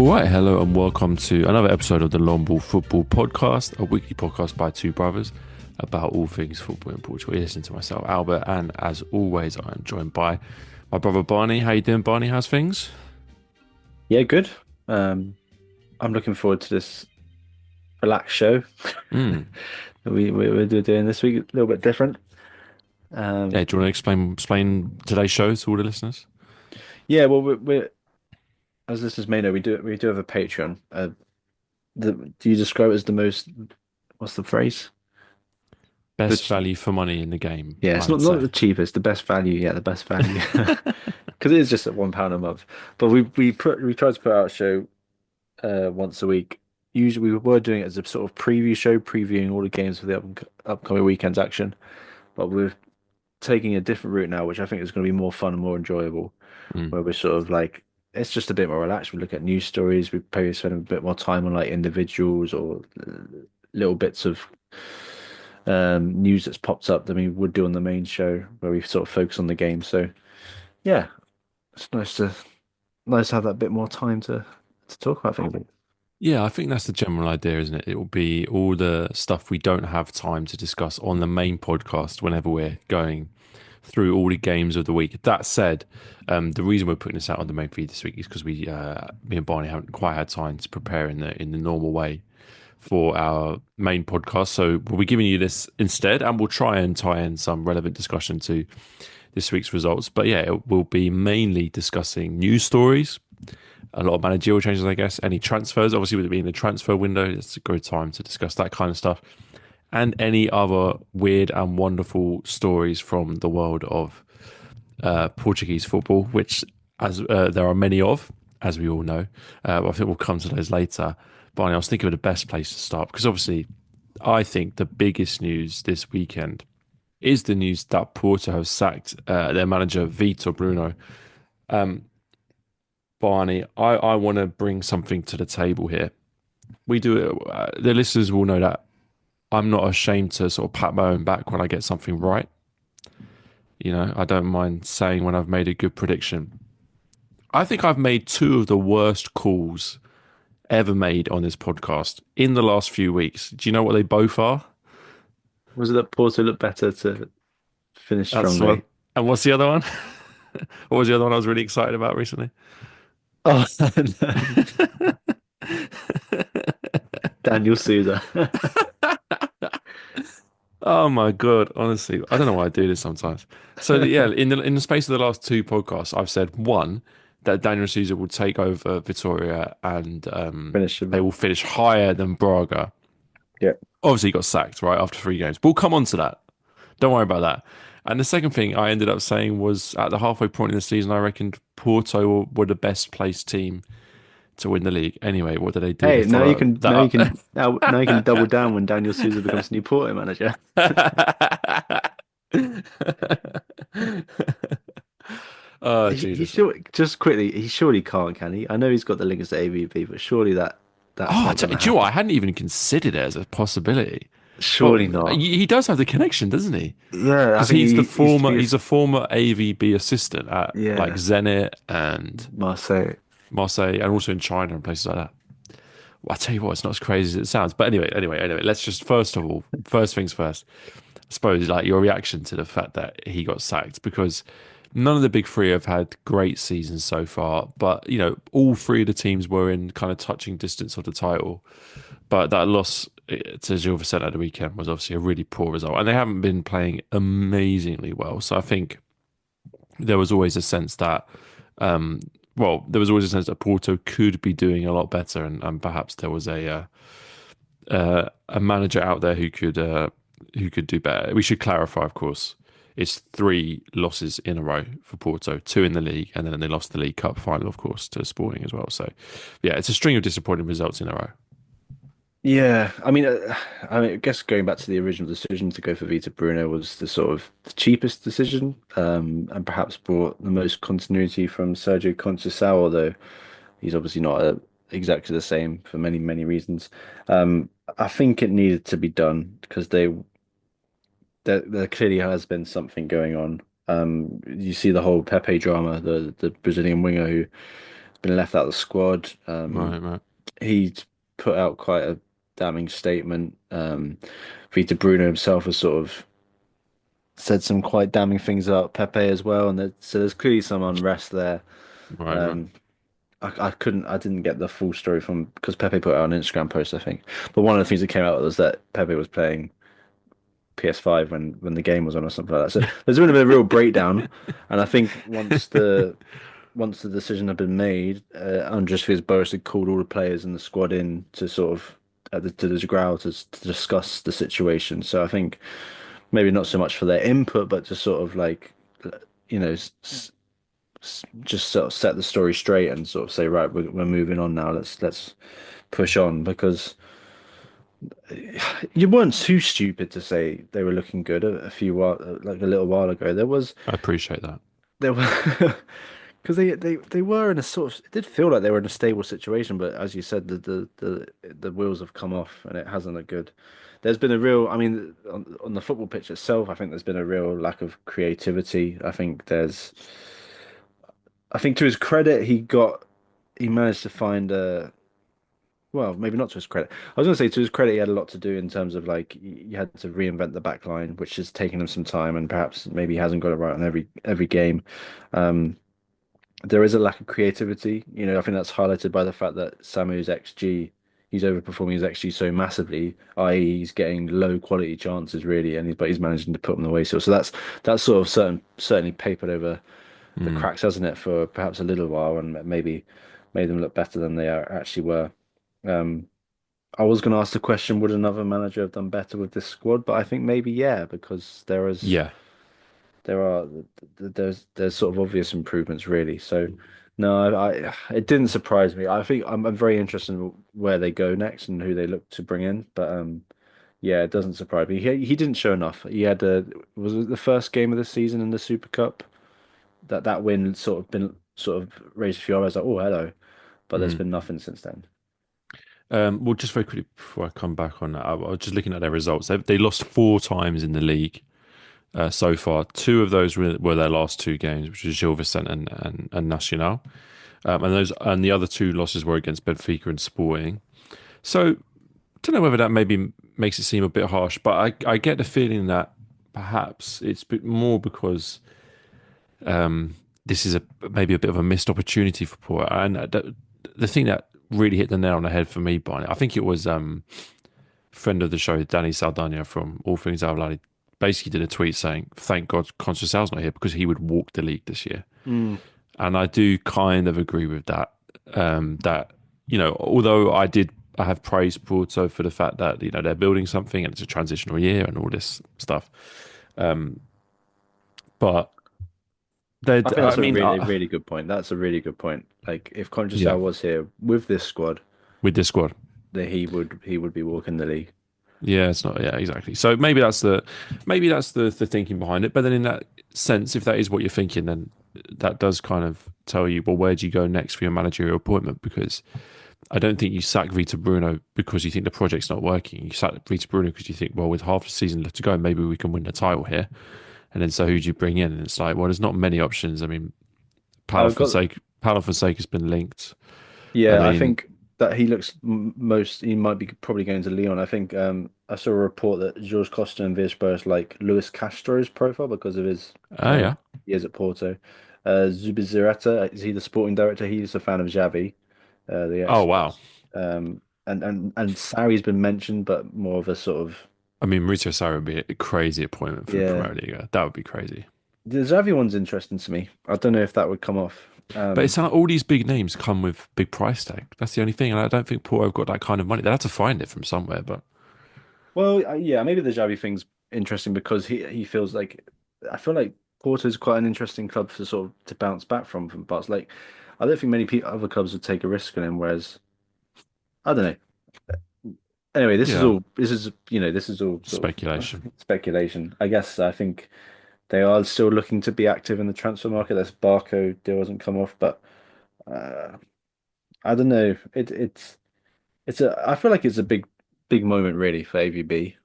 All right, hello and welcome to another episode of the Long Ball Football Podcast, a weekly podcast by two brothers about all things football in Portugal. You listen to myself, Albert, and as always, I am joined by my brother Barney. How you doing, Barney? How's things? Yeah, good. Um, I'm looking forward to this relaxed show Mm. that we're doing this week. A little bit different. Yeah, Um, do you want to explain today's show to all the listeners? yeah, well, we're as listeners may know, we do have a Patreon. Do you describe it as the most? What's the phrase? The Best ch- value for money in the game, yeah, I it's would not say. the cheapest, the best value. Yeah, the best value. Because it is just at £1 a month. But we try to put out a show once a week. Usually we were doing it as a sort of preview show, previewing all the games for the upcoming weekend's action. But we're taking a different route now, which I think is going to be more fun and more enjoyable. Mm. Where we're sort of like it's just a bit more relaxed. We look at news stories. We probably spend a bit more time on like individuals or little bits of news that's popped up than we would do on the main show, where we sort of focus on the game. So yeah, it's nice to have that bit more time to talk about things. Yeah, I think that's the general idea, isn't it? It will be all the stuff we don't have time to discuss on the main podcast whenever we're going through all the games of the week. That said, the reason we're putting this out on the main feed this week is because me and Barney haven't quite had time to prepare in the normal way for our main podcast. So we'll be giving you this instead, and we'll try and tie in some relevant discussion to this week's results. But yeah, it will be mainly discussing news stories, a lot of managerial changes, I guess, any transfers. Obviously, with it being the transfer window, it's a good time to discuss that kind of stuff and any other weird and wonderful stories from the world of Portuguese football, which as there are many of, as we all know. I think we'll come to those later. But I was thinking of the best place to start because obviously, I think the biggest news this weekend is the news that Porto have sacked their manager Vítor Bruno. Um, Barney, I want to bring something to the table here. We do the listeners will know that I'm not ashamed to sort of pat my own back when I get something right. You know, I don't mind saying when I've made a good prediction. I think I've made two of the worst calls ever made on this podcast in the last few weeks. Do you know what they both are? Was it that Porto looked better to finish That's what. strongly? And what's the other one? What was the other one I was really excited about recently? Oh, Daniel Sousa. Oh my God, honestly, I don't know why I do this sometimes. So yeah, in the space of the last two podcasts, I've said one that Daniel Sousa will take over Vitoria and Finish they him. will finish higher than Braga. Yeah. Obviously, he got sacked right after three games. But we'll come on to that. Don't worry about that. And the second thing I ended up saying was at the halfway point in the season, I reckoned Porto were the best placed team to win the league. Anyway, what did they do? They Hey, now you follow can that up. now you can double down when Daniel Sousa becomes new Porto manager. Oh, He Jesus. sure just quickly, he surely can't, can he? I know he's got the links to AVB, but surely that's Oh, not going to do you know what? I happen. hadn't even considered it as a possibility. But Surely not. he does have the connection, doesn't he? Yeah, I Because think he used to be. he's a former AVB assistant at like Yeah, Zenit and Marseille. Marseille and also in China and places like that. Well, I tell you what, it's not as crazy as it sounds. But anyway, let's just first of all, first things first. I suppose like your reaction to the fact that he got sacked because none of the big three have had great seasons so far, but you know, all three of the teams were in kind of touching distance of the title. But that loss to Gil Vicente at the weekend was obviously a really poor result, and they haven't been playing amazingly well. So I think there was always a sense that, um, there was always a sense that Porto could be doing a lot better, and perhaps there was a manager out there who could do better. We should clarify, of course, it's three losses in a row for Porto, two in the league, and then they lost the League Cup final, of course, to Sporting as well. So, yeah, it's a string of disappointing results in a row. Yeah, I guess going back to the original decision to go for Vita Bruno was the sort of the cheapest decision, and perhaps brought the most continuity from Sergio Conceição, although he's obviously not exactly the same for many, many reasons. I think it needed to be done because there clearly has been something going on. You see the whole Pepe drama, the Brazilian winger who been left out of the squad. Right, right, He put out quite a damning statement. Vítor Bruno himself has sort of said some quite damning things about Pepe as well, and so there's clearly some unrest there. right, right. Um, I didn't get the full story from because Pepe put out an Instagram post, I think. But one of the things that came out was that Pepe was playing PS5 when the game was on or something like that. So there's been a bit of a real breakdown, and I think once the decision had been made, Andres Villas-Boas had called all the players in the squad in to sort of to the growl to discuss the situation. So I think maybe not so much for their input, but to sort of like you know just sort of set the story straight and sort of say, right, we're moving on now. Let's push on because you weren't too stupid to say they were looking good a few while like a little while ago. I appreciate that. There were because they were in a sort of it did feel like they were in a stable situation, but as you said, the wheels have come off and it hasn't looked good. There's been a real, I mean, on the football pitch itself, I think there's been a real lack of creativity. I think to his credit, he managed to find a well, maybe not to his credit. I was going to say to his credit, he had a lot to do in terms of like he had to reinvent the back line, which has taken him some time, and perhaps maybe he hasn't got it right on every game. Um, there is a lack of creativity. I think that's highlighted by the fact that Samu's XG, he's overperforming his XG so massively, i.e., he's getting low quality chances really, but he's managing to put them away. So that's sort of certainly papered over the Mm. cracks, hasn't it, for perhaps a little while, and maybe made them look better than they actually were. Um, I was going to ask the question, would another manager have done better with this squad? But I think maybe yeah, because Yeah. there are there's sort of obvious improvements really. So no, it didn't surprise me. I think I'm very interested in where they go next and who they look to bring in. But yeah, it doesn't surprise me. He didn't show enough. He had was it the first game of the season in the Super Cup that win sort of raised a few eyebrows like, oh hello, but there's Mm. been nothing since then. Well, just very quickly before I come back on that, I was just looking at their results. They lost four times in the league so far. Two of those were their last two games, which was Gil Vicente and Nacional. And the other two losses were against Benfica and Sporting. So don't know whether that maybe makes it seem a bit harsh, but I get the feeling that perhaps it's more because this is maybe a bit of a missed opportunity for Porto. And the thing that really hit the nail on the head for me, Barney, I think it was friend of the show, Danny Saldana from All Things Outloud, basically did a tweet saying, "Thank God Conceicão's not here because he would walk the league this year." Mm. And I do kind of agree with that. That although I have praised Porto for the fact that they're building something and it's a transitional year and all this stuff. But they, I think I that's a mean, really good point. That's a really good point. Like if yeah, Conchesal was here with this squad, with this squad. that he would be walking the league. Yeah, it's not. Yeah, exactly. So maybe that's the thinking behind it. But then in that sense, if that is what you're thinking, then that does kind of tell you, well, where do you go next for your managerial appointment? Because I don't think you sack Vita Bruno because you think the project's not working. You sack Vita Bruno because you think, well, with half the season left to go, maybe we can win the title here. And then so who do you bring in? And it's like, well, there's not many options. I mean, I've got Paulo Fonseca's been linked. I Yeah, I mean, think that he looks most. He might be probably going to Leon. I think I saw a report that Jorge Costa and Villas-Boas like Luis Castro's profile because of his oh time yeah, he is at Porto. Zubizarreta, is he the sporting director? He's a fan of Xavi, the oh wow. ex-boss. And Sarri's been mentioned, but more of a sort of I mean, Mauricio Sarri would be a crazy appointment for the yeah. Primeira Liga. That would be crazy. The Xavi one's interesting to me. I don't know if that would come off. But it's like all these big names come with big price tag. That's the only thing, and I don't think Porto have got that kind of money. They have to find it from somewhere. But Well, yeah, maybe the Xavi thing's interesting because he feels like I feel like Porto's quite an interesting club for sort of to bounce back from parts. Like I don't think many other clubs would take a risk on him. Whereas I don't know. Anyway, yeah, this is all sort of speculation. speculation. I think they are still looking to be active in the transfer market. This Barco deal hasn't come off, but uh, I don't know. I feel like it's a big moment really for AVB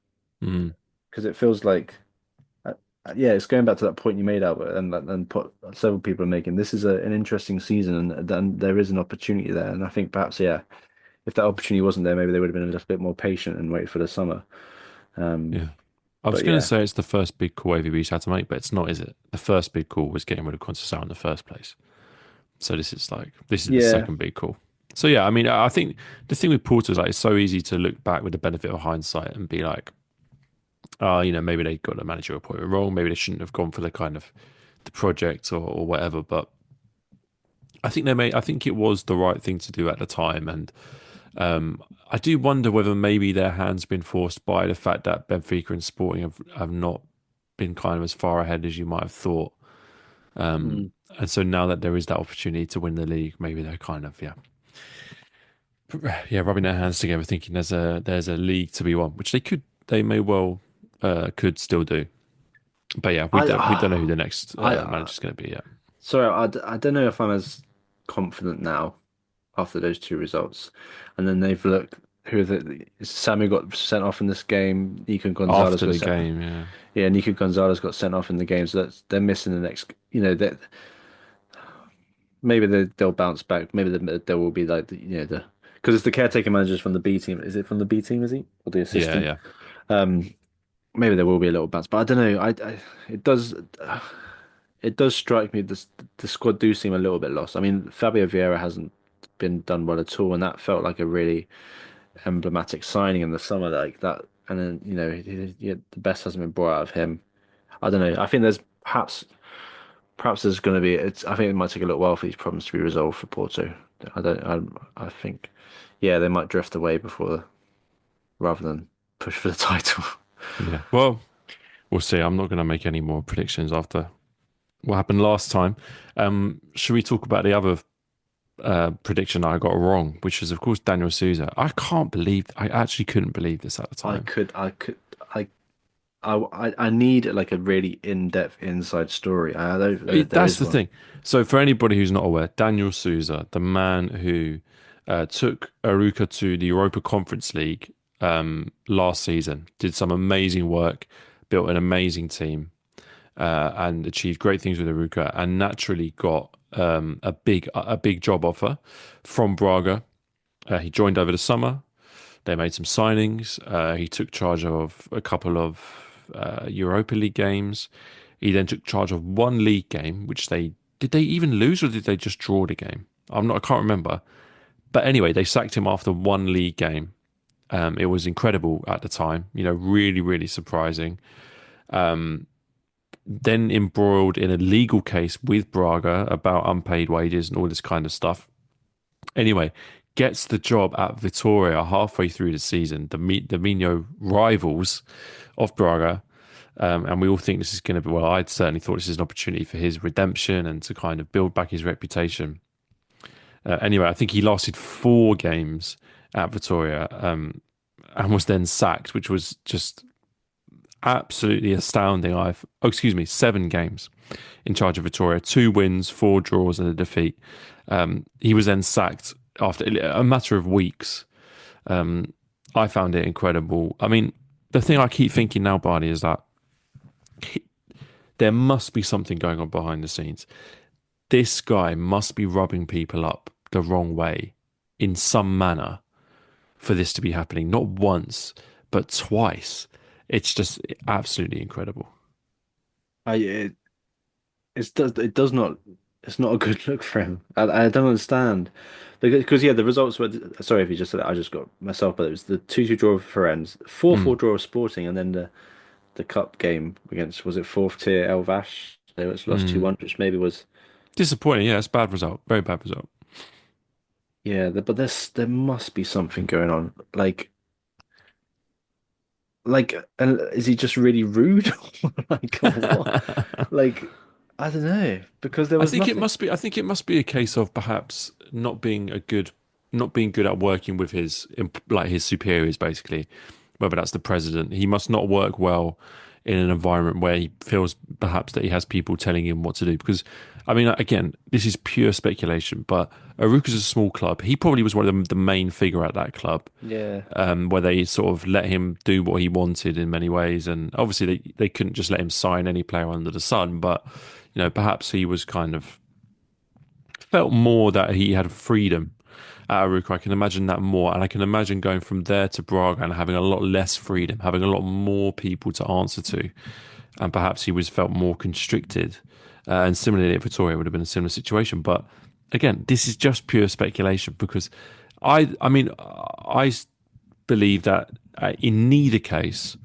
Mm. because it feels like. yeah, it's going back to that point you made, Albert, and several people are making. This is an interesting season, and then there is an opportunity there. And I think perhaps, yeah, if that opportunity wasn't there, maybe they would have been a little bit more patient and waited for the summer. Um, Yeah. I was but going to yeah, say it's the first big call AVB's had to make, but it's not, is it? The first big call was getting rid of Conceição in the first place. So this is the yeah, second big call. So yeah, I mean, I think the thing with Porto is like it's so easy to look back with the benefit of hindsight and be like, maybe they got the managerial appointment wrong. Maybe they shouldn't have gone for the kind of the project or whatever. But I think it was the right thing to do at the time. And I do wonder whether maybe their hand's been forced by the fact that Benfica and Sporting have not been kind of as far ahead as you might have thought. mm, And so now that there is that opportunity to win the league, maybe they're kind of yeah, rubbing their hands together, thinking there's a league to be won, which they may well could still do. But yeah, I, we don't know who the next I, manager's going to be yet. sorry, I don't know if I'm as confident now after those two results. And then they've looked Samu got sent off in this game. Nico Gonzalez After got the sent. game, yeah, Yeah, Nico Gonzalez got sent off in the game, so they're missing the next. That maybe they'll bounce back. Maybe there will be like the because it's the caretaker managers from the B team. Is it from the B team? Is he or the yeah, assistant? yeah, Um, Maybe there will be a little bounce, but I don't know. It does it does strike me the squad do seem a little bit lost. I mean, Fabio Vieira hasn't been done well at all, and that felt like a really emblematic signing in the summer like that. And then the best hasn't been brought out of him. I don't know. I think there's perhaps there's going to be. I think it might take a little while for these problems to be resolved for Porto. I don't. I think, yeah, they might drift away rather than push for the title. yeah. Well, we'll see. I'm not going to make any more predictions after what happened last time. Should we talk about the other prediction I got wrong, which was, of course, Daniel Sousa? I actually couldn't believe this at the I time. could. I. I need like a really in-depth inside story. I know there That's is the one. thing. So, for anybody who's not aware, Daniel Sousa, the man who took Aruca to the Europa Conference League last season, did some amazing work, built an amazing team, and achieved great things with Aruca, and naturally got a big job offer from Braga. He joined over the summer. They made some signings. He took charge of a couple of Europa League games. He then took charge of one league game, which they even lose or did they just draw the game? I can't remember. But anyway, they sacked him after one league game. It was incredible at the time, really, really surprising. Then embroiled in a legal case with Braga about unpaid wages and all this kind of stuff. Anyway, gets the job at Vitoria halfway through the season, the Mino rivals of Braga. And we all think this is going to be, well, I'd certainly thought this is an opportunity for his redemption and to kind of build back his reputation. Anyway, I think he lasted 4 games at Vitoria and was then sacked, which was just absolutely astounding. 7 games in charge of Vitoria, 2 wins, 4 draws, and a defeat. He was then sacked after a matter of weeks. I found it incredible. I mean, the thing I keep thinking now, Barney, is that there must be something going on behind the scenes. This guy must be rubbing people up the wrong way in some manner for this to be happening, not once, but twice. It's just absolutely incredible. I it, it does not. It's not a good look for him. I don't understand because yeah, the results were. Sorry if you just said that. I just got myself, but it was the 2-2 draw for Ends, 4-4 Mm. draw of Sporting, and then the cup game against was it fourth tier El Vash? They was lost Mm. 2-1, which maybe was Disappointing, yeah, it's a bad result. Very bad result. yeah. But there must be something going on. And is he just really rude? Like what? Like I don't know because there I was think it nothing. must be. I think it must be a case of perhaps not being good at working with his like his superiors, basically. Whether that's the president, he must not work well in an environment where he feels perhaps that he has people telling him what to do. Because, I mean, again, this is pure speculation, but Aruka's a small club. He probably was one of the main figure at that club, Yeah. where they sort of let him do what he wanted in many ways. And obviously, they couldn't just let him sign any player under the sun, but, perhaps he was kind of felt more that he had freedom at Aruca. I can imagine that more. And I can imagine going from there to Braga and having a lot less freedom, having a lot more people to answer to. And perhaps he was felt more constricted. And similarly at Vittoria would have been a similar situation. But again, this is just pure speculation because I mean, I believe that in neither case,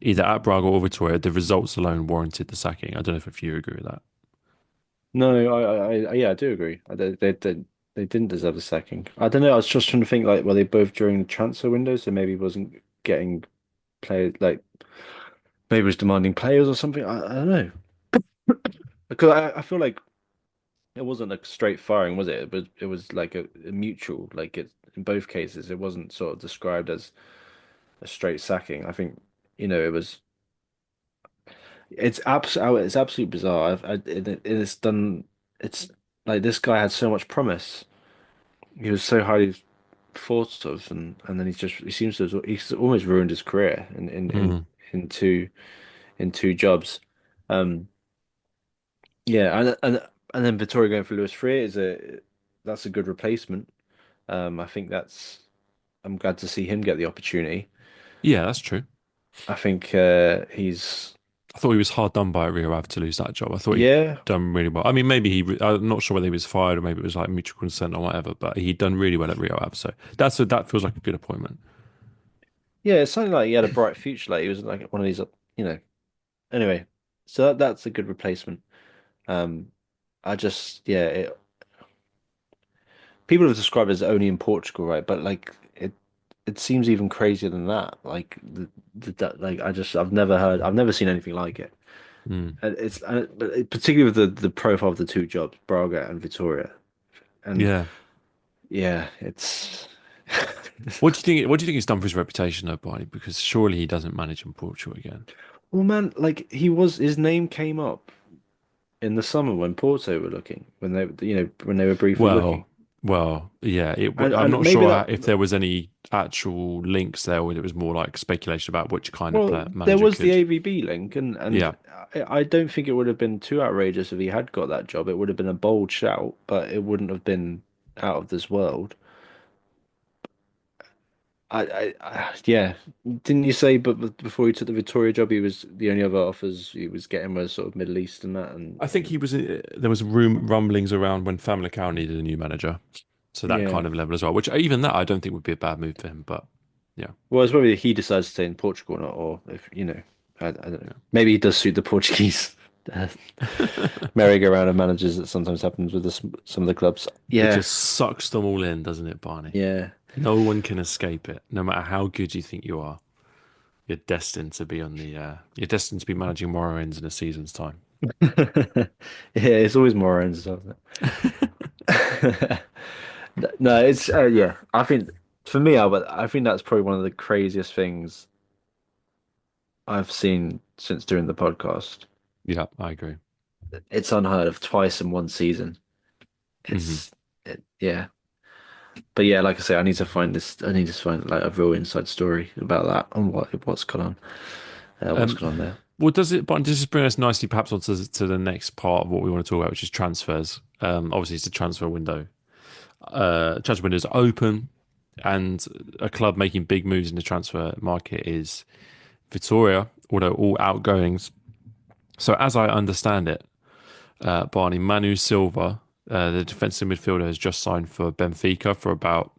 either at Braga or Vittoria, the results alone warranted the sacking. I don't know if you agree with that. No, yeah, I do agree. They didn't deserve the sacking. I don't know. I was just trying to think like, were they both during the transfer window, so maybe he wasn't getting played like maybe he was demanding players or something. I don't know. Because I feel like it wasn't a straight firing, was it? It was like a mutual. Like it in both cases, it wasn't sort of described as a straight sacking. I think it was. It's absolutely bizarre. It's done. It's like this guy had so much promise. He was so highly thought of, and then he seems to he's almost ruined his career Mm. in two jobs. Um, yeah, and then Vittoria going for Lewis Freer that's a good replacement. I think that's I'm glad to see him get the opportunity. Yeah, that's true. I think he's I thought he was hard done by Rio Ave to lose that job. I thought he'd yeah. done really well. I mean, maybe I'm not sure whether he was fired or maybe it was like mutual consent or whatever, but he'd done really well at Rio Ave. So that feels like a good appointment. Yeah, it's something like he had a bright future. Like he was like one of these, you know. Anyway, so that's a good replacement. Um, I just yeah, people have described it as only in Portugal, right? But like it seems even crazier than that. Like like I've never seen anything like it. Mm. And particularly with the profile of the two jobs, Braga and Vitoria. And Yeah. yeah, it's What do you think? What do you think he's done for his reputation, though, Barney? Because surely he doesn't manage in Portugal again. well, man, like his name came up in the summer when Porto were looking, when they were briefly looking. Well, yeah. I'm And not maybe sure that if there was any actual links there, or it was more like speculation about which kind of well, player there manager was the could. AVB link, and Yeah, I don't think it would have been too outrageous if he had got that job. It would have been a bold shout, but it wouldn't have been out of this world. Yeah. Didn't you say, but before he took the Victoria job, he was the only other offers he was getting was sort of Middle East and that, I think he was. There was rumblings around when Famalicão needed a new manager, so that yeah. kind of level as well. Which even that I don't think would be a bad move for him. But yeah, Well, it's whether he decides to stay in Portugal or not, or if I don't know. Maybe he does suit the Portuguese uh, yeah. merry-go-round of managers that sometimes happens with some of the clubs. It Yeah, just sucks them all in, doesn't it, Barney? yeah. No one can escape it. No matter how good you think you are, you're destined to be on the. You're destined to be managing Morrowind in a season's time. Yeah, it's always more ends, isn't it? No, it's yeah. I think for me, Albert, I think that's probably one of the craziest things I've seen since doing the podcast. Yeah, I agree. It's unheard of twice in one season. Hmm. Yeah. But yeah, like I say, I need to find this. I need to find like a real inside story about that and what's gone on. What's Um, gone on there? well, does this bring us nicely perhaps onto to the next part of what we want to talk about, which is transfers? Obviously, it's the transfer window. Transfer window is open, and a club making big moves in the transfer market is Vitoria, although all outgoings. So, as I understand it, Barney Manu Silva, the defensive midfielder, has just signed for Benfica for about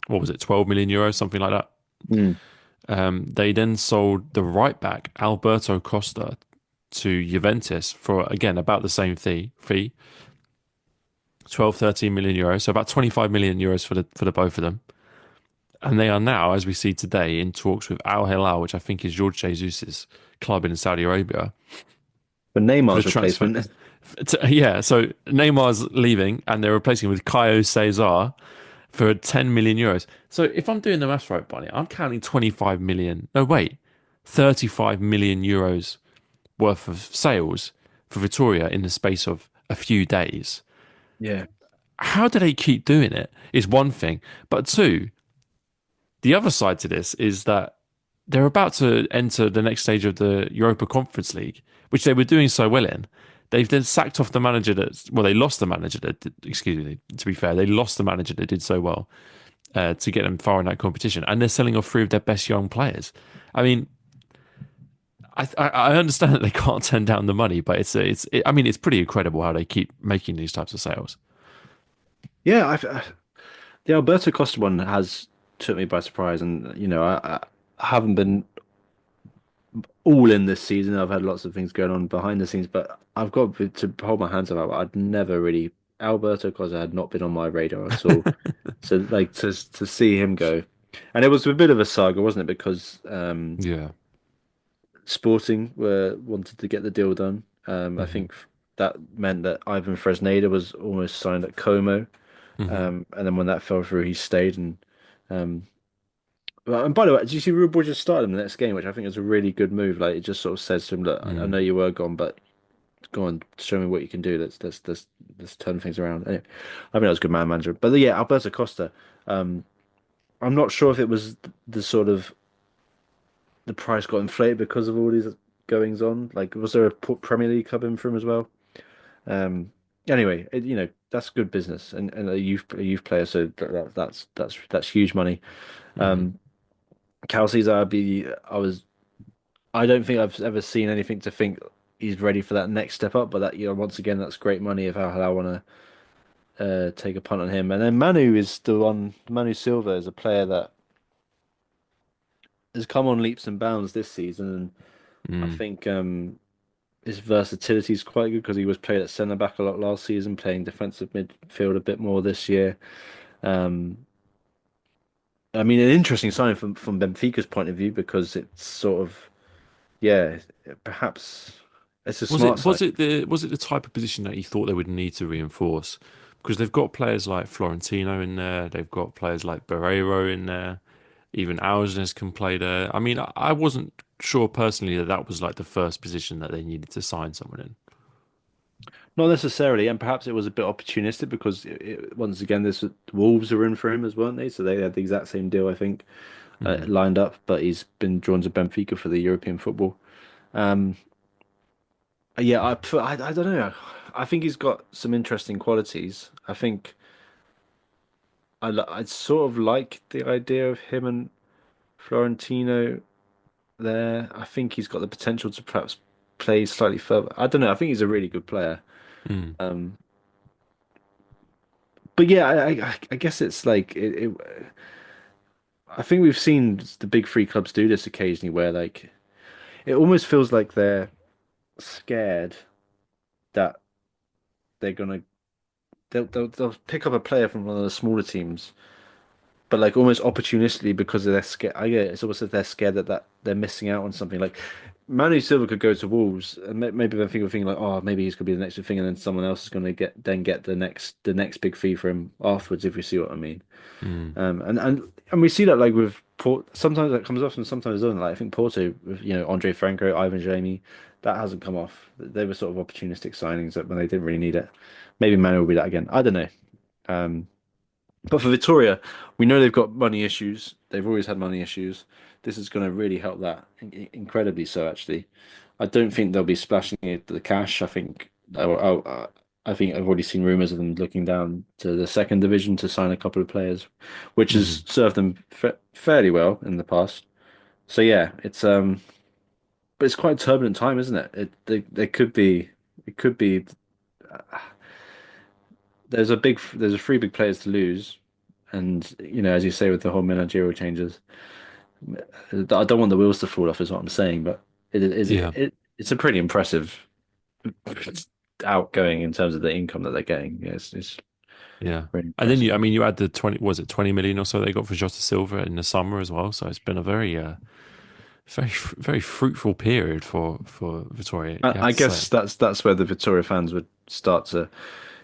what was it, 12 million euros, something like that. Hmm. They then sold the right back Alberto Costa to Juventus for again about the same fee 12, 13 million euros, so about 25 million euros for the both of them. And they are now, as we see today, in talks with Al Hilal, which I think is Jorge Jesus's club in Saudi Arabia, But for the Neymar's transfer. replacement. Yeah, so Neymar's leaving, and they're replacing him with Caio Cesar for 10 million euros. So if I'm doing the maths right, Barney, I'm counting 25 million. No, wait. €35 million worth of sales for Vittoria in the space of a few days. Yeah. How do they keep doing it? Is one thing, but two, the other side to this is that they're about to enter the next stage of the Europa Conference League, which they were doing so well in. They've then sacked off the manager they lost the manager excuse me, to be fair, they lost the manager that did so well to get them far in that competition. And they're selling off three of their best young players. I mean, I understand that they can't turn down the money, but I mean, it's pretty incredible how they keep making these types of sales. Yeah, the Alberto Costa one has took me by surprise, and I haven't been all in this season. I've had lots of things going on behind the scenes, but I've got to hold my hands up. I'd never really Alberto Costa had not been on my radar at all. So like to see him go, and it was a bit of a saga, wasn't it? Because Yeah. Sporting were wanted to get the deal done. I Hmm. think that meant that Ivan Fresneda was almost signed at Como, Hmm. and then when that fell through, he stayed. Um, and by the way, did you see Ruben just started him the next game, which I think is a really good move. Like it just sort of says to him, "Look, I Mm. know you were gone, but go on, show me what you can do. Let's turn things around." Anyway, I mean, that was a good man manager. But yeah, Alberto Costa. Um, I'm not sure if it was the sort of the price got inflated because of all these goings on. Like, was there a Premier League club in for him as well? Um, anyway, that's good business and a youth player, so that's huge money. Hmm. Um, Kelsey's I don't think I've ever seen anything to think he's ready for that next step up, but that once again that's great money if I want to take a punt on him. And then Manu is still on. Manu Silva is a player that has come on leaps and bounds this season, and I Mm. think his versatility is quite good because he was played at centre back a lot last season, playing defensive midfield a bit more this year. Um, I mean, an interesting sign from Benfica's point of view because it's sort of yeah, perhaps it's a Was smart it sign. was it the type of position that you thought they would need to reinforce? Because they've got players like Florentino in there, they've got players like Barreiro in there, even Alvarez can play there. I mean, I wasn't sure personally that that was like the first position that they needed to sign someone in. Not necessarily, and perhaps it was a bit opportunistic because once again, this Wolves are in for him as weren't they? So they had the exact same deal, I think, Mm. lined up. But he's been drawn to Benfica for the European football. Um, yeah, I don't know. I think he's got some interesting qualities. I think I sort of like the idea of him and Florentino there. I think he's got the potential to perhaps play slightly further. I don't know. I think he's a really good player. Mm. Um, but yeah, I guess it's like I think we've seen the big three clubs do this occasionally, where like it almost feels like they're scared that they're gonna they'll pick up a player from one of the smaller teams, but like almost opportunistically because they're scared. I get it's almost as they're scared that they're missing out on something. Like Manu Silva could go to Wolves, and maybe they're thinking like, oh, maybe he's gonna be the next big thing, and then someone else is gonna get the next big fee for him afterwards, if you see what I mean. Mm. And we see that like with Port, sometimes that comes off and sometimes it doesn't. Like I think Porto, with Andre Franco, Ivan Jamie, that hasn't come off. They were sort of opportunistic signings that when they didn't really need it. Maybe Manu will be that again. I don't know. Um, but for Victoria, we know they've got money issues. They've always had money issues. This is going to really help that incredibly so, actually. I don't think they'll be splashing the cash. I think I've already seen rumors of them looking down to the second division to sign a couple of players, which Hmm. has served them fairly well in the past. So yeah, but it's quite a turbulent time, isn't it? There could be, it could be. There's a three big players to lose, and as you say with the whole managerial changes, I don't want the wheels to fall off, is what I'm saying. But Yeah. it's a pretty impressive outgoing in terms of the income that they're getting. Yeah, it's Yeah. really And then impressive. I mean, you had the 20, was it 20 million or so they got for Jota Silva in the summer as well. So it's been a very fruitful period for Vittoria. I, You have I to say. guess that's where the Victoria fans would start to,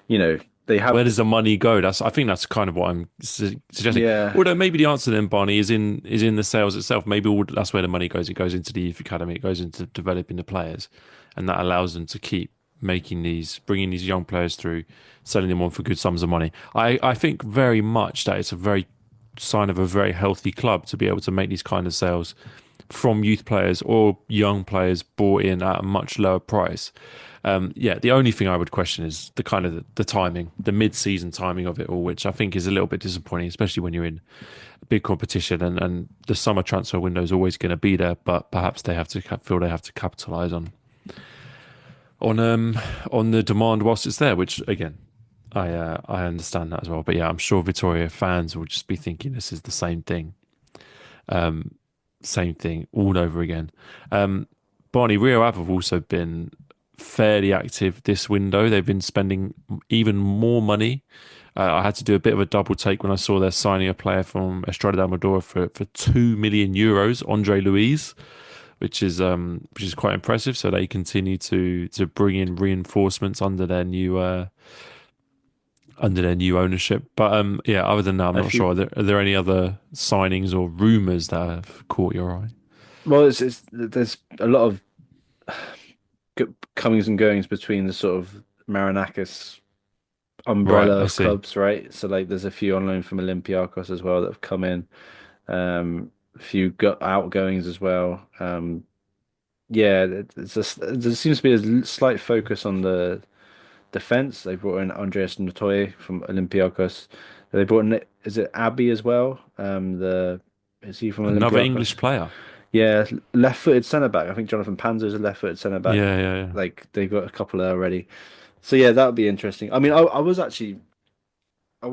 you know. they Where have, does the money go? I think that's kind of what I'm suggesting. yeah, Although maybe the answer then, Barney, is in the sales itself. Maybe that's where the money goes. It goes into the youth academy. It goes into developing the players, and that allows them to keep bringing these young players through, selling them on for good sums of money. I think very much that it's a very sign of a very healthy club to be able to make these kind of sales from youth players or young players bought in at a much lower price. Yeah, the only thing I would question is the kind of the timing, the mid-season timing of it all, which I think is a little bit disappointing, especially when you're in a big competition and the summer transfer window is always going to be there, but perhaps they have to feel they have to capitalise on on the demand whilst it's there, which again. I understand that as well, but yeah, I'm sure Vittoria fans will just be thinking this is the same thing all over again. Barney, Rio Ave have also been fairly active this window. They've been spending even more money. I had to do a bit of a double take when I saw they're signing a player from Estrada da Amadora for 2 million euros, Andre Luiz, which is quite impressive. So they continue to bring in reinforcements under their new ownership. But yeah, other than that, I'm a not few. sure. Are there any other signings or rumours that have caught your eye? Well, it's there's a lot of comings and goings between the sort of Marinakis Right, umbrella I of see. clubs, right? So like, there's a few on loan from Olympiacos as well that have come in. A few outgoings as well. Yeah, there seems to be a slight focus on the defense. They brought in Andreas Ntoye from Olympiacos. They brought in, is it Abbey as well? Is he from Another English Olympiacos? player. Yeah, left-footed centre back. I think Jonathan Panzer's a left-footed centre back. Yeah, yeah, yeah. Like, they've got a couple there already. So yeah, that would be interesting. I mean, I was actually, I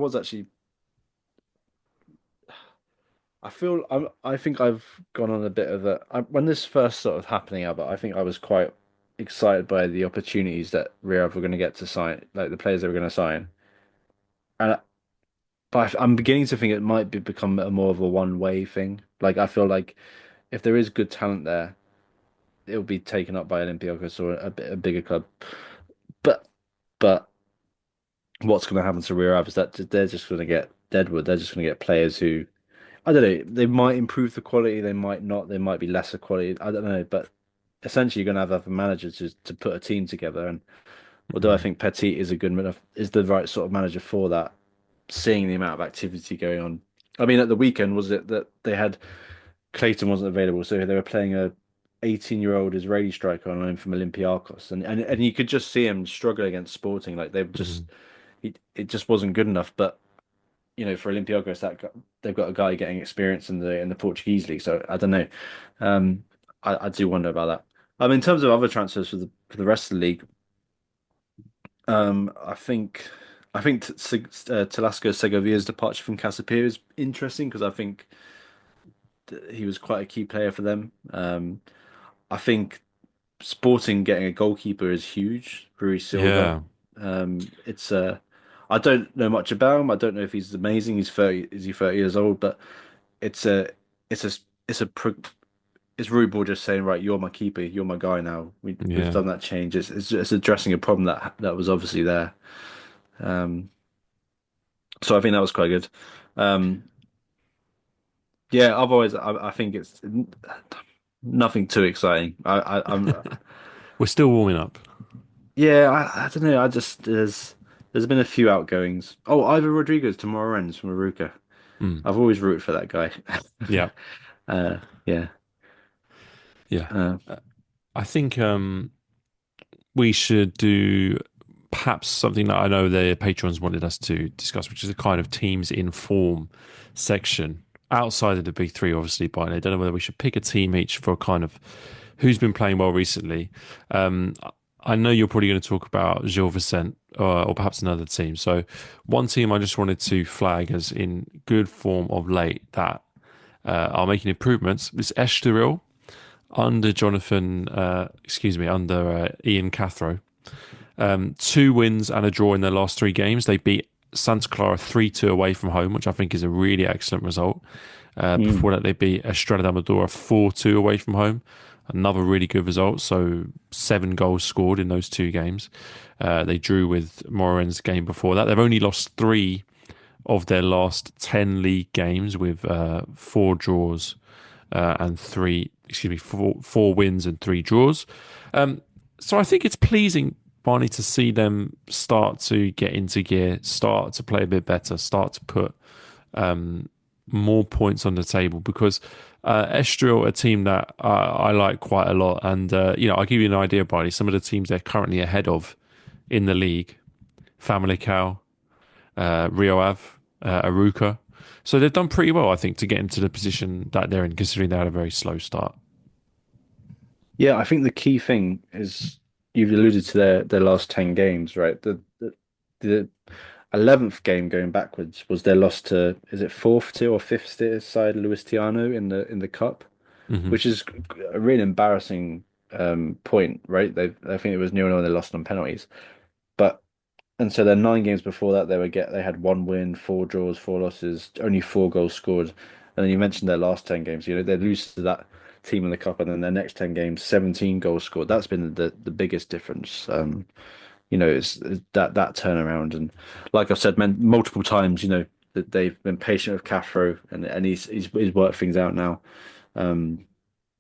think I've gone on a bit of when this first sort of happening, Albert, I think I was quite excited by the opportunities that Real were going to get to sign, like the players they were going to sign. And but I'm beginning to think it might become a more of a one-way thing. Like, I feel like if there is good talent there, it'll be taken up by Olympiacos or a bigger club. But but what's going to happen to Real is that they're just going to get deadwood. They're just going to get players who, I don't know, they might improve the quality, they might not, they might be lesser quality. I don't know, but essentially you're going to have other managers to put a team together. And although I Mm. think Petit is a good enough, is the right sort of manager for that, seeing the amount of activity going on. I mean, at the weekend, was it that they had Clayton wasn't available, so they were playing a 18-year-old Israeli striker on loan from Olympiacos, and you could just see him struggle against Sporting. Like, Mm. it just wasn't good enough. But for Olympiacos, they've got a guy getting experience in the Portuguese league. So I don't know. I do wonder about that. In terms of other transfers for the rest of the league, I think Telasco Segovia's departure from Casapia is interesting because I think he was quite a key player for them. I think Sporting getting a goalkeeper is huge. Rui Silva. Yeah. It's I don't know much about him. I don't know if he's amazing. He's 30. Is he 30 years old? But it's a it's a it's a pro, it's Rui Ball just saying, right, you're my keeper. You're my guy now. We've Yeah. done that change. It's addressing a problem that was obviously there. Um, so I think that was quite good. Um, yeah. Otherwise, I think it's nothing too exciting. We're still warming up. Yeah, I don't know. There's been a few outgoings. Oh, Ivan Rodriguez to Moreirense from Aruca. Mm. I've always rooted for that guy. Yeah. Yeah. Yeah. Uh, Uh, I think we should do perhaps something that I know the patrons wanted us to discuss, which is a kind of teams in form section outside of the big three, obviously. But I don't know whether we should pick a team each for kind of who's been playing well recently. Um, I know you're probably going to talk about Gil Vicente or perhaps another team. So one team I just wanted to flag as in good form of late that are making improvements is Estoril under Ian Cathro. 2 wins and a draw in their last 3 games. They beat Santa Clara 3-2 away from home, which I think is a really excellent result. mm, Before that, they beat Estrada da Amadora 4-2 away from home. another really good result. So 7 goals scored in those 2 games. They drew with Moren's game before that. They've only lost 3 of their last 10 league games with 4 draws and four wins and 3 draws. So I think it's pleasing, Barney, to see them start to get into gear, start to play a bit better, start to put more points on the table because Estoril, a team that I like quite a lot, and I'll give you an idea, Barney. Some of the teams they're currently ahead of in the league: Famalicão, Rio Ave, Aruca. So they've done pretty well, I think, to get into the position that they're in, considering they had a very slow start. Yeah, I think the key thing is you've alluded to their last 10 games, right? The 11th game going backwards was their loss to, is it fourth tier or fifth tier side Luistiano in the cup, Hmm. which is a really embarrassing point, right? I think it was 0-0 and they lost on penalties. But and so their 9 games before that they had 1 win, 4 draws, 4 losses, only 4 goals scored. And then you mentioned their last 10 games. They lose to that team in the cup, and then their next 10 games, 17 goals scored. That's been the biggest difference. It's that turnaround. And like I've said, multiple times, that they've been patient with Cathro, and he's worked things out now. Um,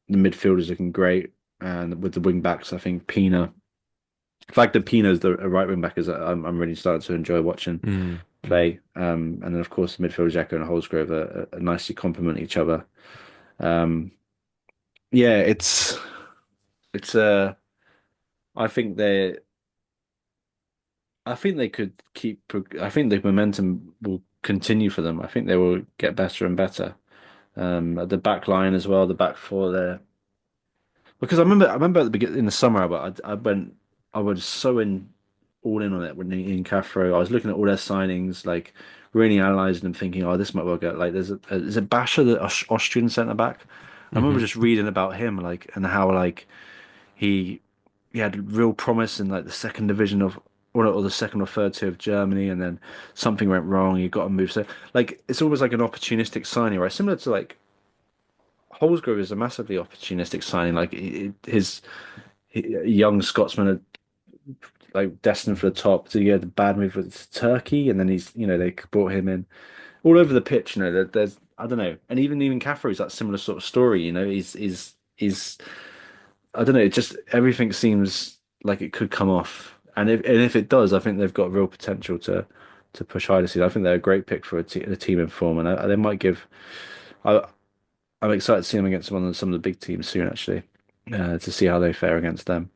the midfielders looking great, and with the wing backs, I think Pina. The fact that Pino's the a right wing back is I'm really starting to enjoy watching Mm. play. And then of course the midfield Xhaka and Holsgrove are nicely complement each other. Um, yeah, it's I think they I think they could I think the momentum will continue for them. I think they will get better and better. At the back line as well, the back four there. Because I remember at the beginning in the summer, but I was so all in on it when in Cathro. I was looking at all their signings, like really analysing them, thinking, oh, this might well get like there's a Basher, the Austrian centre back. I remember Hmm. just reading about him, like, and how like he he had real promise in like the second division of or the second or third tier of Germany, and then something went wrong. He got to move. So like it's always like an opportunistic signing, right? Similar to like Holsgrove is a massively opportunistic signing. Like a young Scotsman are like destined for the top. So he had a bad move with Turkey, and then they brought him in all over the pitch. There's I don't know, and even Cathro's that similar sort of story. He's I don't know. It just everything seems like it could come off, and if it does, I think they've got real potential to push higher this season. I think they're a great pick for a team in form, and they might give. I, I'm excited to see them against some of the big teams soon, actually, to see how they fare against them.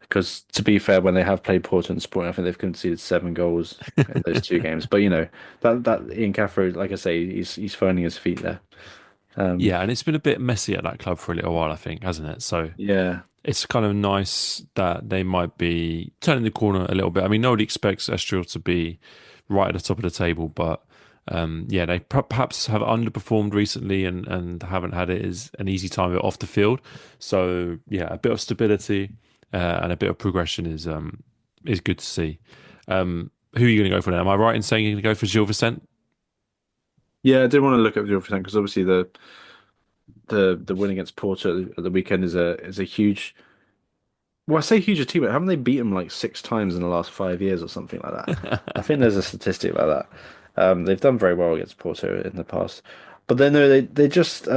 Because to be fair, when they have played Porto and Sporting, I think they've conceded 7 goals in those 2 games. But that Ian Cathro, like I say, he's finding his feet there. Um, Yeah, and it's been a bit messy at that club for a little while, I think, hasn't it? So yeah, it's kind of nice that they might be turning the corner a little bit. I mean, nobody expects Estoril to be right at the top of the table, but yeah, they perhaps have underperformed recently and haven't had it as an easy time of it off the field. So yeah, a bit of stability and a bit of progression is good to see. Who are you going to go for now? Am I right in saying you're going to go for Gil Vicente? yeah. I did want to look at the other thing because obviously the win against Porto at the weekend is a huge. Well, I say huge achievement. Haven't they beat them like 6 times in the last 5 years or something like that? I think there's a statistic like that. They've done very well against Porto in the past, but then no, they just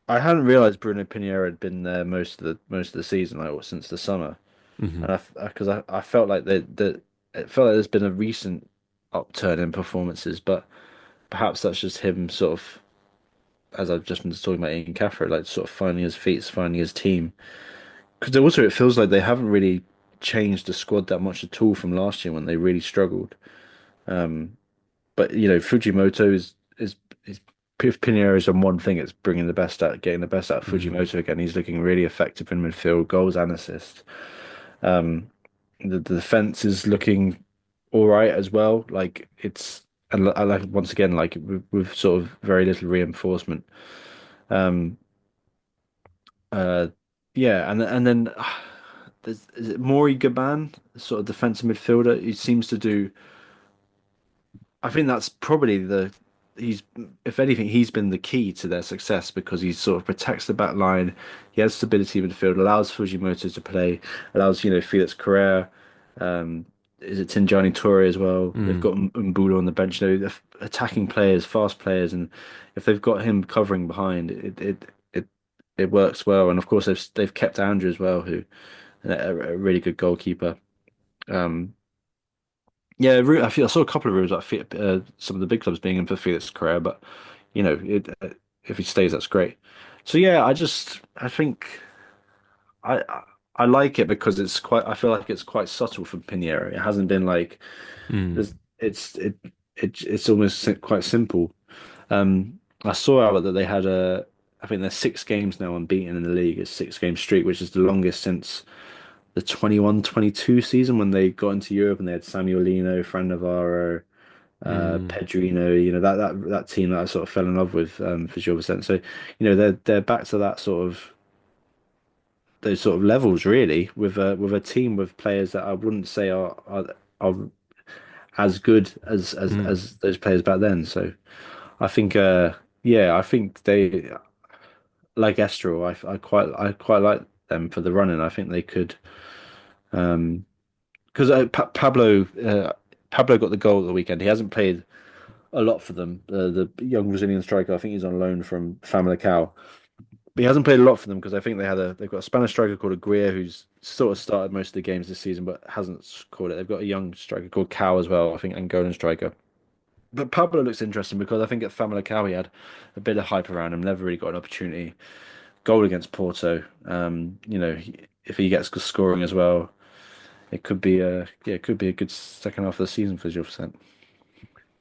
I hadn't realized Bruno Pinheiro had been there most of the season, like or since the summer, Hmm. and I felt like that it felt like there's been a recent upturn in performances, but perhaps that's just him sort of, as I've just been talking about Ian Cathro, like sort of finding his feet, finding his team. Because also it feels like they haven't really changed the squad that much at all from last year when they really struggled. But Fujimoto is if Pinheiro is on one thing, it's bringing the best out, getting the best out of Mm. Fujimoto again. He's looking really effective in midfield, goals and assists. The defense is looking all right as well. Like it's and I like once again like with sort of very little reinforcement. Um, uh, yeah, and then is it Maury Gaban, sort of defensive midfielder? He seems to do. I think that's probably the he's if anything, he's been the key to their success because he sort of protects the back line. He has stability in midfield, allows Fujimoto to play, allows Felix Correa, um, is it Tinjani Toure as well? They've Mm. got Mbula on the bench. They're attacking players, fast players, and if they've got him covering behind, it works well. And of course, they've kept Andrew as well, who a really good goalkeeper. Um, yeah, I saw a couple of rumors about some of the big clubs being in for Felix Correa, but if he stays, that's great. So yeah, I think I I like it because I feel like it's quite subtle for Pinheiro. It hasn't been like Mm. there's it's almost quite simple. I saw out that they had I think they're 6 games now unbeaten in the league. It's 6 game streak, which is the longest since the 21-22 season when they got into Europe and they had Samuelino, Fran Navarro, Mm. Pedrino, that team that I sort of fell in love with for Gil Vicente. So, they're back to that sort of those sort of levels really with a team with players that I wouldn't say are as good Mm. as those players back then. So I think yeah, I think they like Estoril, I quite like them for the running. I think they could because Pablo got the goal at the weekend. He hasn't played a lot for them. The young Brazilian striker, I think he's on loan from Famalicão. But he hasn't played a lot for them because I think they've got a Spanish striker called Aguirre who's sort of started most of the games this season but hasn't scored it. They've got a young striker called Cow as well, I think Angolan striker. But Pablo looks interesting because I think at Famalicão he had a bit of hype around him, never really got an opportunity. Goal against Porto. If he gets good scoring as well, it could be a good second half of the season for Gil Vicente.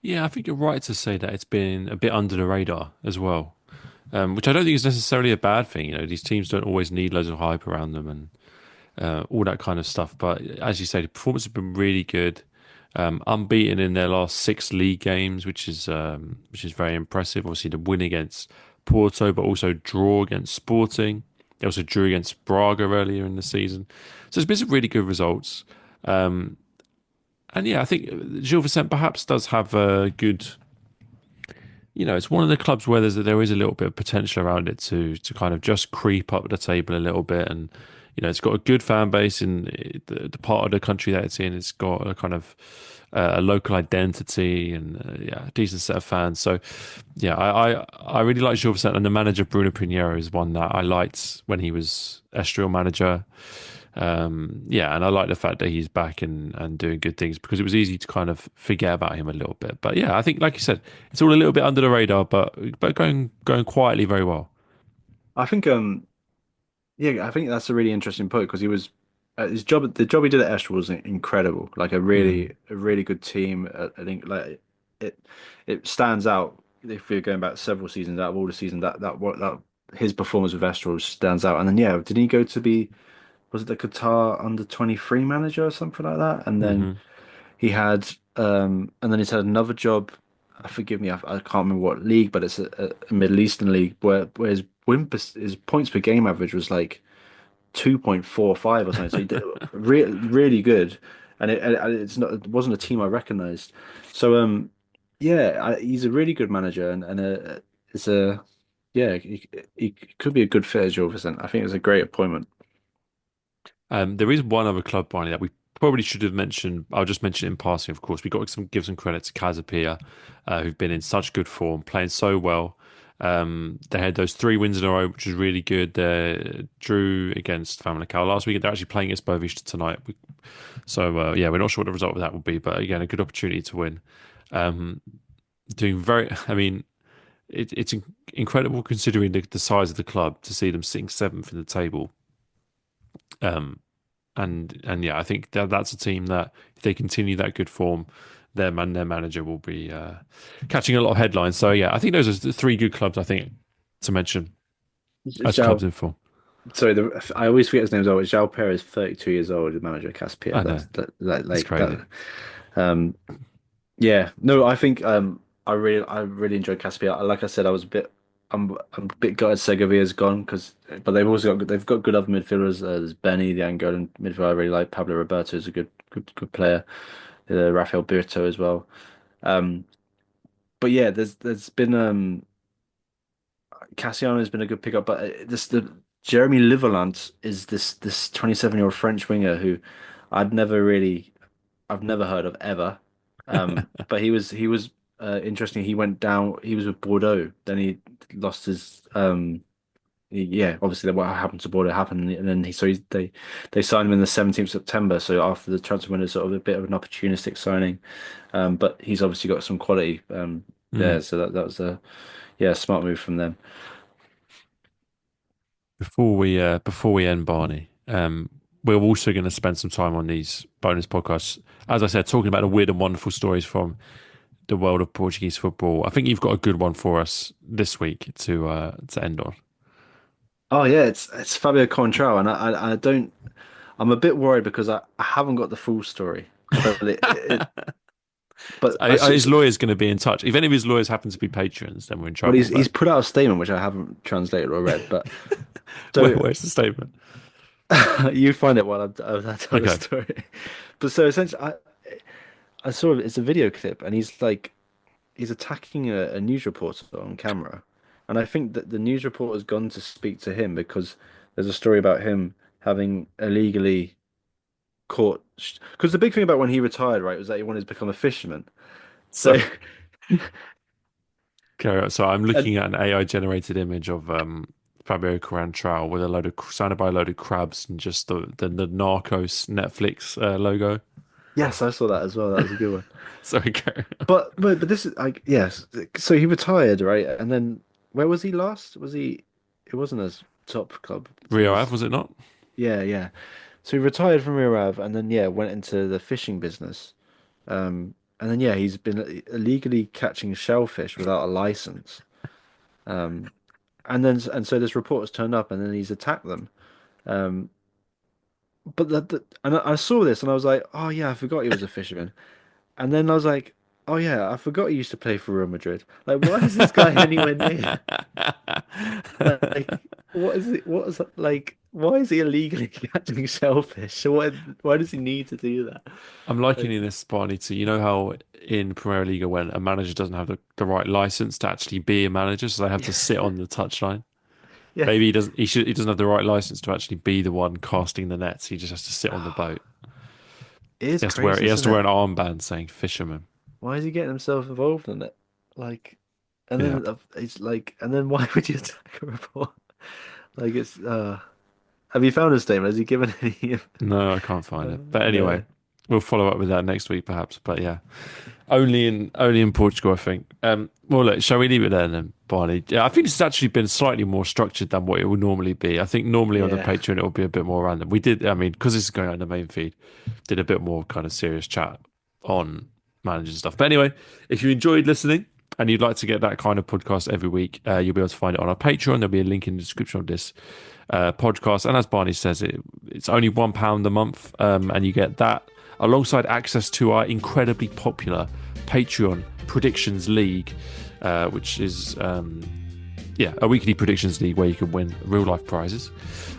Yeah, I think you're right to say that it's been a bit under the radar as well, which I don't think is necessarily a bad thing. These teams don't always need loads of hype around them and all that kind of stuff. But as you say, the performance has been really good. Unbeaten in their last 6 league games, which is very impressive. Obviously, the win against Porto, but also draw against Sporting. They also drew against Braga earlier in the season. So it's been some really good results. And yeah, I think Gil Vicente perhaps does have a good. It's one of the clubs where there is a little bit of potential around it to kind of just creep up the table a little bit, and it's got a good fan base in the part of the country that it's in. It's got a kind of a local identity and yeah, a decent set of fans. So yeah, I really like Gil Vicente, and the manager Bruno Pinheiro is one that I liked when he was Estoril manager. Yeah, and I like the fact that he's back and doing good things because it was easy to kind of forget about him a little bit. But yeah, I think, like you said, it's all a little bit under the radar, but going quietly very well. I think yeah, I think that's a really interesting point because he was the job he did at Estoril was incredible. Like Mm, a really good team. I think like it it stands out if we're going back several seasons out of all the seasons that his performance with Estoril stands out. And then yeah, didn't he go to be was it the Qatar under 23 manager or something like that? And then hmm and then he's had another job. Forgive me, I can't remember what league, but it's a Middle Eastern league where his points per game average was like 2.45 or something. So he did really good, and it wasn't a team I recognized. So yeah, he's a really good manager, and it's a yeah, he could be a good fit as Joe Vicente. I think it's a great appointment. There is one other club, Barney, that we probably should have mentioned. I'll just mention it in passing, of course. We got to give some credit to Casapia, who've been in such good form, playing so well. They had those 3 wins in a row, which was really good. They drew against Famalicão last week. They're actually playing against Boavista tonight. So yeah, we're not sure what the result of that will be, but again, a good opportunity to win. Um, doing very, I mean, it's incredible considering the size of the club to see them sitting seventh in the table. Um, and yeah, I think that's a team that if they continue that good form, them and their manager will be catching a lot of headlines. So yeah, I think those are the 3 good clubs I think to mention as clubs João, in form. sorry, I always forget his name as well. João Perez, 32 years old, the manager of Caspia. I know it's Like crazy. that. Um, Yeah, no, I think I really enjoyed Caspia. Like I said, I'm a bit gutted Segovia's gone but they've got good other midfielders. There's Benny, the Angolan midfielder I really like. Pablo Roberto is a good player. Rafael Birto as well. Um, but yeah, there's been Cassiano has been a good pickup, but this the Jeremy Liverlant is this 27-year-old French winger who I'd never really I've never heard of ever. But he was interesting. He went down. He was with Bordeaux. Then he lost his yeah, obviously what happened to Bordeaux happened, and then they signed him in the 17th of September. So after the transfer window, sort of a bit of an opportunistic signing. But he's obviously got some quality Mm. there. So that was a yeah smart move from them. Before we end, Barney, we're also going to spend some time on these bonus podcasts. As I said, talking about the weird and wonderful stories from the world of Portuguese football. I think you've got a good one for us this week to end on. Oh yeah, it's Fabio Coentrão, and I don't. I'm a bit worried because I haven't got the full story, but but His lawyer's going to be in touch. If any of his lawyers happen to be patrons, then we're in well trouble. he's But put out a statement which I haven't translated or read, but so where's the statement? you find it while I tell the Okay. story. But so essentially, I saw it's a video clip, and he's attacking a news reporter on camera, and I think that the news reporter's gone to speak to him because there's a story about him having illegally caught. Because the big thing about when he retired, right, was that he wanted to become a fisherman. So, So, carry on. So I'm and looking at an AI generated image of Fabio Coentrão with a load of surrounded by a load of crabs and just the Narcos Netflix logo. yes, I saw that as well. That was a good one. Sorry, carry on. But this is like yes. So he retired, right? And then where was he last? Was he? It wasn't his top club. It Rio Ave, was was it not? yeah, yeah. So he retired from Rio Ave, and then yeah, went into the fishing business. And then yeah, he's been illegally catching shellfish without a license. Um, and so this reporter's turned up, and then he's attacked them. Um, but and I saw this, and I was like, oh yeah, I forgot he was a fisherman. And then I was like, oh yeah, I forgot he used to play for Real Madrid. Like, why is this guy anywhere near? Like, what is it? What is like? Why is he illegally catching shellfish? So why does he need to do that? I'm Like, likening this, Barney, to you know how in Primeira Liga when a manager doesn't have the right license to actually be a manager, so they have to sit on the touchline. yeah, Maybe he doesn't have the right license to actually be the one casting the nets. He just has to sit on the boat. it is He crazy, has isn't to wear it? an armband saying fisherman. Why is he getting himself involved in it? Like, and Yeah. then it's like, and then why would you attack a report? Like, it's have you found his statement? Has he given any? No, I can't find it. But anyway, No. we'll follow up with that next week perhaps. But yeah. Only in Portugal, I think. Well, look, shall we leave it there then, Barney? Yeah, I think this has actually been slightly more structured than what it would normally be. I think normally on the Yeah. Patreon it will be a bit more random. We did, I mean, because this is going on the main feed, did a bit more kind of serious chat on managers and stuff. But anyway, if you enjoyed listening and you'd like to get that kind of podcast every week, you'll be able to find it on our Patreon. There'll be a link in the description of this podcast. And as Barney says, it's only £1 a month, and you get that alongside access to our incredibly popular Patreon Predictions League, which is a weekly predictions league where you can win real life prizes.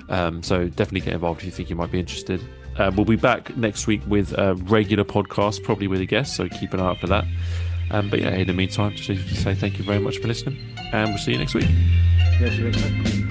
So definitely get involved if you think you might be interested. We'll be back next week with a regular podcast, probably with a guest, so keep an eye out for that. But yeah, in the meantime, just say thank you very much for listening, and we'll see you next week. Yeah, she makes sense.